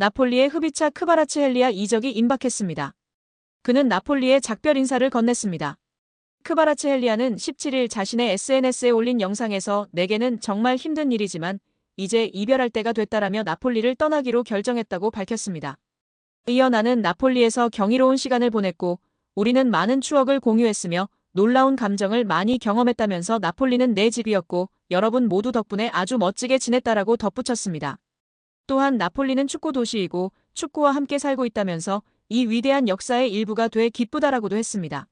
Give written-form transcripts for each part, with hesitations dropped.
나폴리의 흡이차 크바라츠헬리아 이적이 임박했습니다. 그는 나폴리에 작별 인사를 건넸습니다. 크바라츠헬리아는 17일 자신의 SNS에 올린 영상에서 내게는 정말 힘든 일이지만 이제 이별할 때가 됐다라며 나폴리를 떠나기로 결정했다고 밝혔습니다. 이어 나는 나폴리에서 경이로운 시간을 보냈고 우리는 많은 추억을 공유했으며 놀라운 감정을 많이 경험했다면서 나폴리는 내 집이었고 여러분 모두 덕분에 아주 멋지게 지냈다라고 덧붙였습니다. 또한 나폴리는 축구 도시이고 축구와 함께 살고 있다면서 이 위대한 역사의 일부가 돼 기쁘다라고도 했습니다.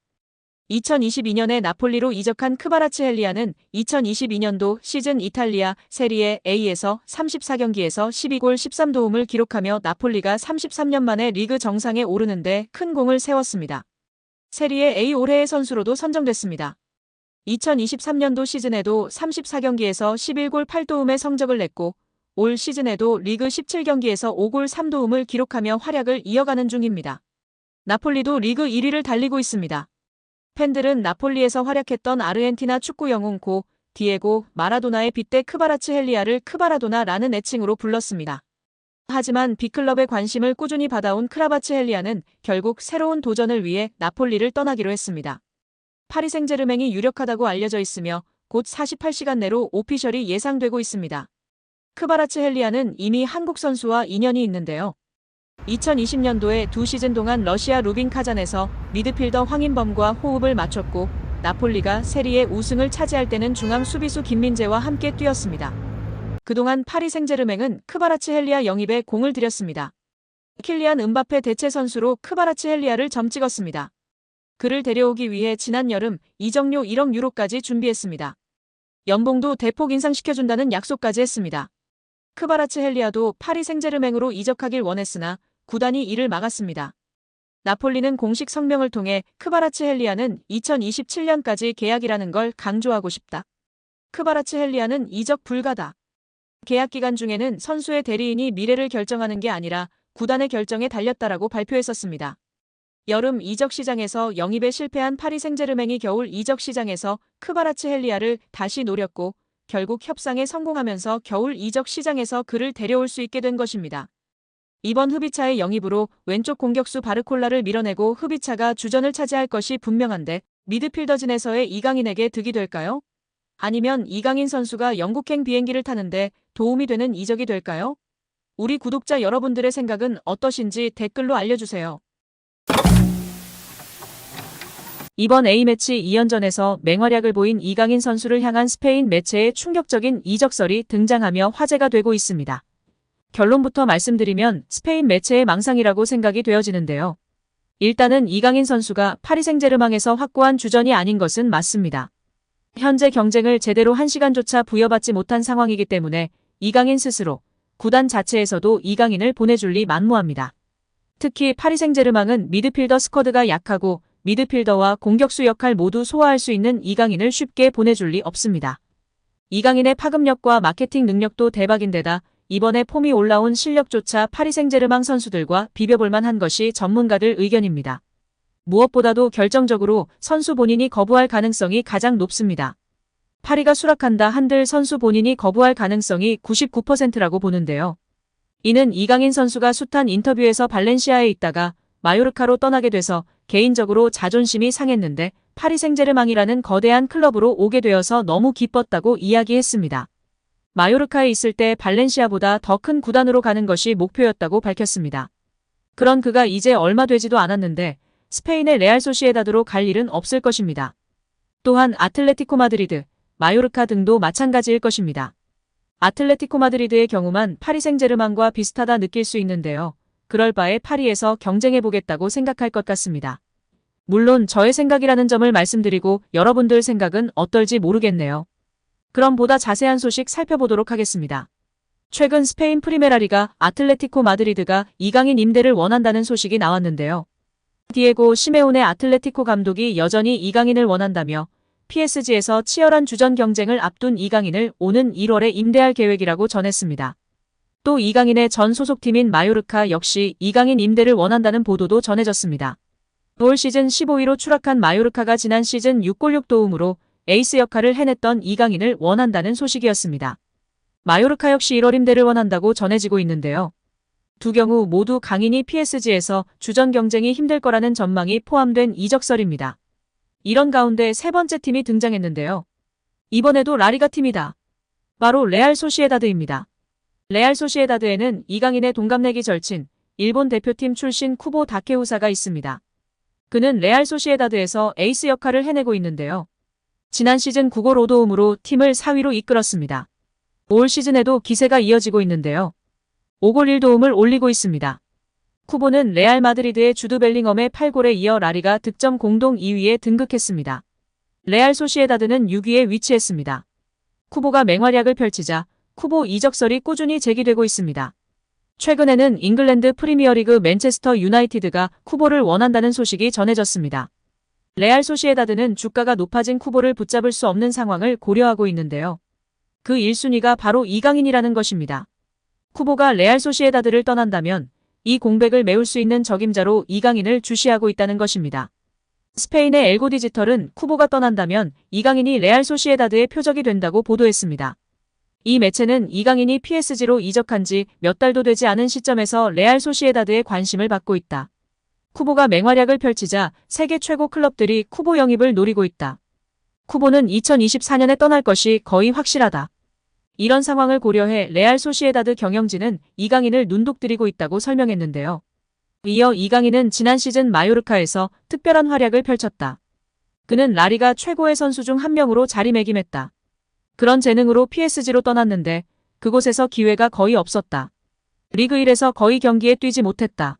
2022년에 나폴리로 이적한 크바라츠헬리아는 2022년도 시즌 이탈리아 세리에 A에서 34경기에서 12골 13도움을 기록하며 나폴리가 33년 만에 리그 정상에 오르는데 큰 공을 세웠습니다. 세리에 A 올해의 선수로도 선정됐습니다. 2023년도 시즌에도 34경기에서 11골 8도움의 성적을 냈고 올 시즌에도 리그 17경기에서 5골 3도움을 기록하며 활약을 이어가는 중입니다. 나폴리도 리그 1위를 달리고 있습니다. 팬들은 나폴리에서 활약했던 아르헨티나 축구 영웅 고 디에고 마라도나의 빗대 크바라츠헬리아를 크바라도나라는 애칭으로 불렀습니다. 하지만 빅클럽의 관심을 꾸준히 받아온 크바라츠헬리아는 결국 새로운 도전을 위해 나폴리를 떠나기로 했습니다. 파리 생제르맹이 유력하다고 알려져 있으며 곧 48시간 내로 오피셜이 예상되고 있습니다. 크바라츠헬리아는 이미 한국 선수와 인연이 있는데요. 2020년도에 2시즌 동안 러시아 루빈 카잔에서 미드필더 황인범과 호흡을 맞췄고 나폴리가 세리에 우승을 차지할 때는 중앙 수비수 김민재와 함께 뛰었습니다. 그동안 파리 생제르맹은 크바라츠헬리아 영입에 공을 들였습니다. 킬리안 음바페 대체 선수로 크바라츠헬리아를 점찍었습니다. 그를 데려오기 위해 지난 여름 이적료 1억 유로까지 준비했습니다. 연봉도 대폭 인상시켜준다는 약속까지 했습니다. 크바라츠헬리아도 파리 생제르맹으로 이적하길 원했으나 구단이 이를 막았습니다. 나폴리는 공식 성명을 통해 크바라츠헬리아는 2027년까지 계약이라는 걸 강조하고 싶다. 크바라츠헬리아는 이적 불가다. 계약 기간 중에는 선수의 대리인이 미래를 결정하는 게 아니라 구단의 결정에 달렸다라고 발표했었습니다. 여름 이적 시장에서 영입에 실패한 파리 생제르맹이 겨울 이적 시장에서 크바라츠헬리아를 다시 노렸고 결국 협상에 성공하면서 겨울 이적 시장에서 그를 데려올 수 있게 된 것입니다. 이번 흡이차의 영입으로 왼쪽 공격수 바르콜라를 밀어내고 흡이차가 주전을 차지할 것이 분명한데 미드필더진에서의 이강인에게 득이 될까요? 아니면 이강인 선수가 영국행 비행기를 타는데 도움이 되는 이적이 될까요? 우리 구독자 여러분들의 생각은 어떠신지 댓글로 알려주세요. 이번 A매치 2연전에서 맹활약을 보인 이강인 선수를 향한 스페인 매체의 충격적인 이적설이 등장하며 화제가 되고 있습니다. 결론부터 말씀드리면 스페인 매체의 망상이라고 생각이 되어지는데요. 일단은 이강인 선수가 파리 생제르맹에서 확고한 주전이 아닌 것은 맞습니다. 현재 경쟁을 제대로 한 시간조차 부여받지 못한 상황이기 때문에 이강인 스스로 구단 자체에서도 이강인을 보내줄 리 만무합니다. 특히 파리 생제르맹은 미드필더 스쿼드가 약하고 미드필더와 공격수 역할 모두 소화할 수 있는 이강인을 쉽게 보내줄 리 없습니다. 이강인의 파급력과 마케팅 능력도 대박인데다 이번에 폼이 올라온 실력조차 파리 생제르맹 선수들과 비벼볼 만한 것이 전문가들 의견입니다. 무엇보다도 결정적으로 선수 본인이 거부할 가능성이 가장 높습니다. 파리가 수락한다 한들 선수 본인이 거부할 가능성이 99%라고 보는데요. 이는 이강인 선수가 숱한 인터뷰에서 발렌시아에 있다가 마요르카로 떠나게 돼서 개인적으로 자존심이 상했는데 파리 생제르맹이라는 거대한 클럽으로 오게 되어서 너무 기뻤다고 이야기했습니다. 마요르카에 있을 때 발렌시아보다 더 큰 구단으로 가는 것이 목표였다고 밝혔습니다. 그런 그가 이제 얼마 되지도 않았는데 스페인의 레알 소시에다드로 갈 일은 없을 것입니다. 또한 아틀레티코 마드리드, 마요르카 등도 마찬가지일 것입니다. 아틀레티코 마드리드의 경우만 파리 생제르맹과 비슷하다 느낄 수 있는데요. 그럴 바에 파리에서 경쟁해보겠다고 생각할 것 같습니다. 물론 저의 생각이라는 점을 말씀드리고 여러분들 생각은 어떨지 모르겠네요. 그럼 보다 자세한 소식 살펴보도록 하겠습니다. 최근 스페인 프리메라리가 아틀레티코 마드리드가 이강인 임대를 원한다는 소식이 나왔는데요. 디에고 시메온의 아틀레티코 감독이 여전히 이강인을 원한다며 PSG에서 치열한 주전 경쟁을 앞둔 이강인을 오는 1월에 임대할 계획이라고 전했습니다. 또 이강인의 전 소속팀인 마요르카 역시 이강인 임대를 원한다는 보도도 전해졌습니다. 올 시즌 15위로 추락한 마요르카가 지난 시즌 6골 6도움으로 에이스 역할을 해냈던 이강인을 원한다는 소식이었습니다. 마요르카 역시 1월 임대를 원한다고 전해지고 있는데요. 두 경우 모두 강인이 PSG에서 주전 경쟁이 힘들 거라는 전망이 포함된 이적설입니다. 이런 가운데 세 번째 팀이 등장했는데요. 이번에도 라리가 팀이다. 바로 레알 소시에다드입니다. 레알 소시에다드에는 이강인의 동갑내기 절친, 일본 대표팀 출신 쿠보 다케우사가 있습니다. 그는 레알 소시에다드에서 에이스 역할을 해내고 있는데요. 지난 시즌 9골 5도움으로 팀을 4위로 이끌었습니다. 올 시즌에도 기세가 이어지고 있는데요. 5골 1도움을 올리고 있습니다. 쿠보는 레알 마드리드의 주드 벨링엄의 8골에 이어 라리가 득점 공동 2위에 등극했습니다. 레알 소시에다드는 6위에 위치했습니다. 쿠보가 맹활약을 펼치자 쿠보 이적설이 꾸준히 제기되고 있습니다. 최근에는 잉글랜드 프리미어리그 맨체스터 유나이티드가 쿠보를 원한다는 소식이 전해졌습니다. 레알 소시에다드는 주가가 높아진 쿠보를 붙잡을 수 없는 상황을 고려하고 있는데요. 그 1순위가 바로 이강인이라는 것입니다. 쿠보가 레알 소시에다드를 떠난다면 이 공백을 메울 수 있는 적임자로 이강인을 주시하고 있다는 것입니다. 스페인의 엘고 디지털은 쿠보가 떠난다면 이강인이 레알 소시에다드의 표적이 된다고 보도했습니다. 이 매체는 이강인이 PSG로 이적한 지 몇 달도 되지 않은 시점에서 레알 소시에다드에 관심을 받고 있다. 쿠보가 맹활약을 펼치자 세계 최고 클럽들이 쿠보 영입을 노리고 있다. 쿠보는 2024년에 떠날 것이 거의 확실하다. 이런 상황을 고려해 레알 소시에다드 경영진은 이강인을 눈독들이고 있다고 설명했는데요. 이어 이강인은 지난 시즌 마요르카에서 특별한 활약을 펼쳤다. 그는 라리가 최고의 선수 중 한 명으로 자리매김했다. 그런 재능으로 PSG로 떠났는데 그곳에서 기회가 거의 없었다. 리그 1에서 거의 경기에 뛰지 못했다.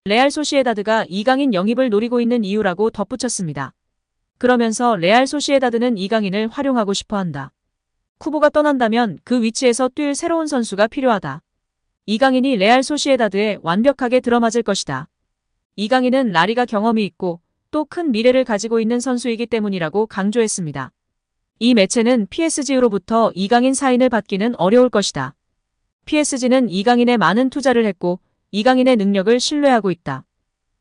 레알 소시에다드가 이강인 영입을 노리고 있는 이유라고 덧붙였습니다. 그러면서 레알 소시에다드는 이강인을 활용하고 싶어한다. 쿠보가 떠난다면 그 위치에서 뛸 새로운 선수가 필요하다. 이강인이 레알 소시에다드에 완벽하게 들어맞을 것이다. 이강인은 라리가 경험이 있고 또 큰 미래를 가지고 있는 선수이기 때문이라고 강조했습니다. 이 매체는 PSG로부터 이강인 사인을 받기는 어려울 것이다. PSG는 이강인에 많은 투자를 했고 이강인의 능력을 신뢰하고 있다.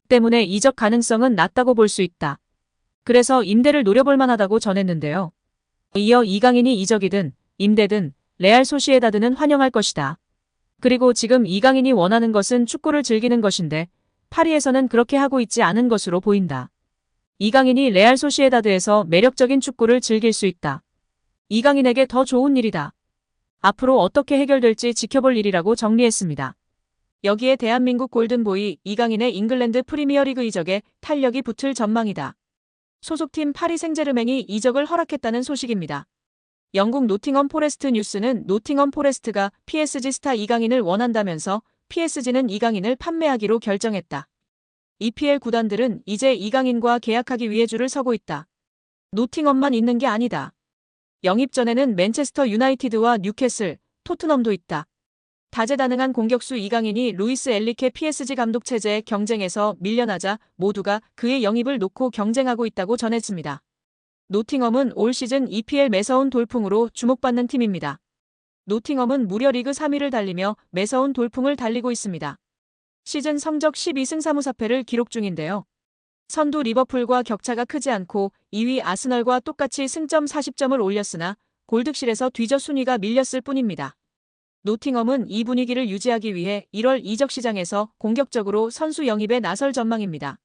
때문에 이적 가능성은 낮다고 볼 수 있다. 그래서 임대를 노려볼 만하다고 전했는데요. 이어 이강인이 이적이든 임대든 레알 소시에다드는 환영할 것이다. 그리고 지금 이강인이 원하는 것은 축구를 즐기는 것인데 파리에서는 그렇게 하고 있지 않은 것으로 보인다. 이강인이 레알 소시에다드에서 매력적인 축구를 즐길 수 있다. 이강인에게 더 좋은 일이다. 앞으로 어떻게 해결될지 지켜볼 일이라고 정리했습니다. 여기에 대한민국 골든보이 이강인의 잉글랜드 프리미어리그 이적에 탄력이 붙을 전망이다. 소속팀 파리 생제르맹이 이적을 허락했다는 소식입니다. 영국 노팅엄 포레스트 뉴스는 노팅엄 포레스트가 PSG 스타 이강인을 원한다면서 PSG는 이강인을 판매하기로 결정했다. EPL 구단들은 이제 이강인과 계약하기 위해 줄을 서고 있다. 노팅엄만 있는 게 아니다. 영입 전에는 맨체스터 유나이티드와 뉴캐슬, 토트넘도 있다. 다재다능한 공격수 이강인이 루이스 엔리케 PSG 감독 체제의 경쟁에서 밀려나자 모두가 그의 영입을 놓고 경쟁하고 있다고 전했습니다. 노팅엄은 올 시즌 EPL 매서운 돌풍으로 주목받는 팀입니다. 노팅엄은 무려 리그 3위를 달리며 매서운 돌풍을 달리고 있습니다. 시즌 성적 12승 3무4패를 기록 중인데요. 선두 리버풀과 격차가 크지 않고 2위 아스널과 똑같이 승점 40점을 올렸으나 골득실에서 뒤져 순위가 밀렸을 뿐입니다. 노팅엄은 이 분위기를 유지하기 위해 1월 이적 시장에서 공격적으로 선수 영입에 나설 전망입니다.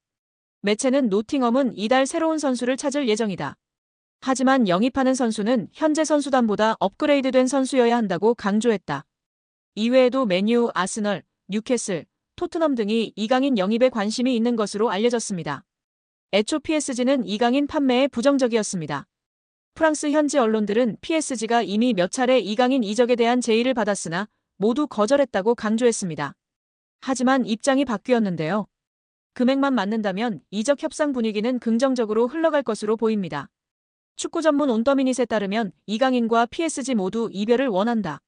매체는 노팅엄은 이달 새로운 선수를 찾을 예정이다. 하지만 영입하는 선수는 현재 선수단보다 업그레이드된 선수여야 한다고 강조했다. 이외에도 맨유, 아스널, 뉴캐슬, 토트넘 등이 이강인 영입에 관심이 있는 것으로 알려졌습니다. 애초 PSG는 이강인 판매에 부정적이었습니다. 프랑스 현지 언론들은 PSG가 이미 몇 차례 이강인 이적에 대한 제의를 받았으나 모두 거절했다고 강조했습니다. 하지만 입장이 바뀌었는데요. 금액만 맞는다면 이적 협상 분위기는 긍정적으로 흘러갈 것으로 보입니다. 축구 전문 온더미닛에 따르면 이강인과 PSG 모두 이별을 원한다.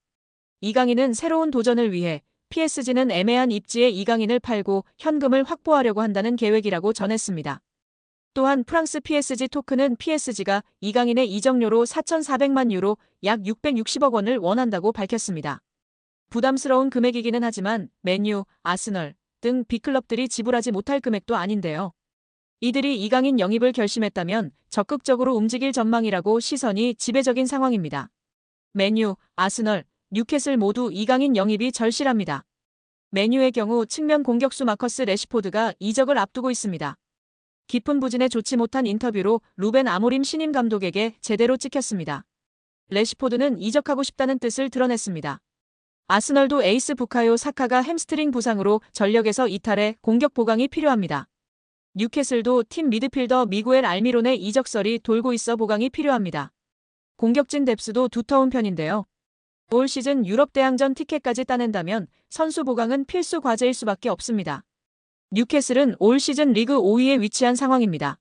이강인은 새로운 도전을 위해 PSG는 애매한 입지에 이강인을 팔고 현금을 확보하려고 한다는 계획이라고 전했습니다. 또한 프랑스 PSG 토크는 PSG가 이강인의 이적료로 4,400만 유로 약 660억 원을 원한다고 밝혔습니다. 부담스러운 금액이기는 하지만 맨유, 아스널 등 빅클럽들이 지불하지 못할 금액도 아닌데요. 이들이 이강인 영입을 결심했다면 적극적으로 움직일 전망이라고 시선이 지배적인 상황입니다. 맨유, 아스널, 뉴캐슬 모두 이강인 영입이 절실합니다. 맨유의 경우 측면 공격수 마커스 레시포드가 이적을 앞두고 있습니다. 깊은 부진에 좋지 못한 인터뷰로 루벤 아모림 신임 감독에게 제대로 찍혔습니다. 레시포드는 이적하고 싶다는 뜻을 드러냈습니다. 아스널도 에이스 부카요 사카가 햄스트링 부상으로 전력에서 이탈해 공격 보강이 필요합니다. 뉴캐슬도 팀 미드필더 미구엘 알미론의 이적설이 돌고 있어 보강이 필요합니다. 공격진 뎁스도 두터운 편인데요. 올 시즌 유럽 대항전 티켓까지 따낸다면 선수 보강은 필수 과제일 수밖에 없습니다. 뉴캐슬은 올 시즌 리그 5위에 위치한 상황입니다.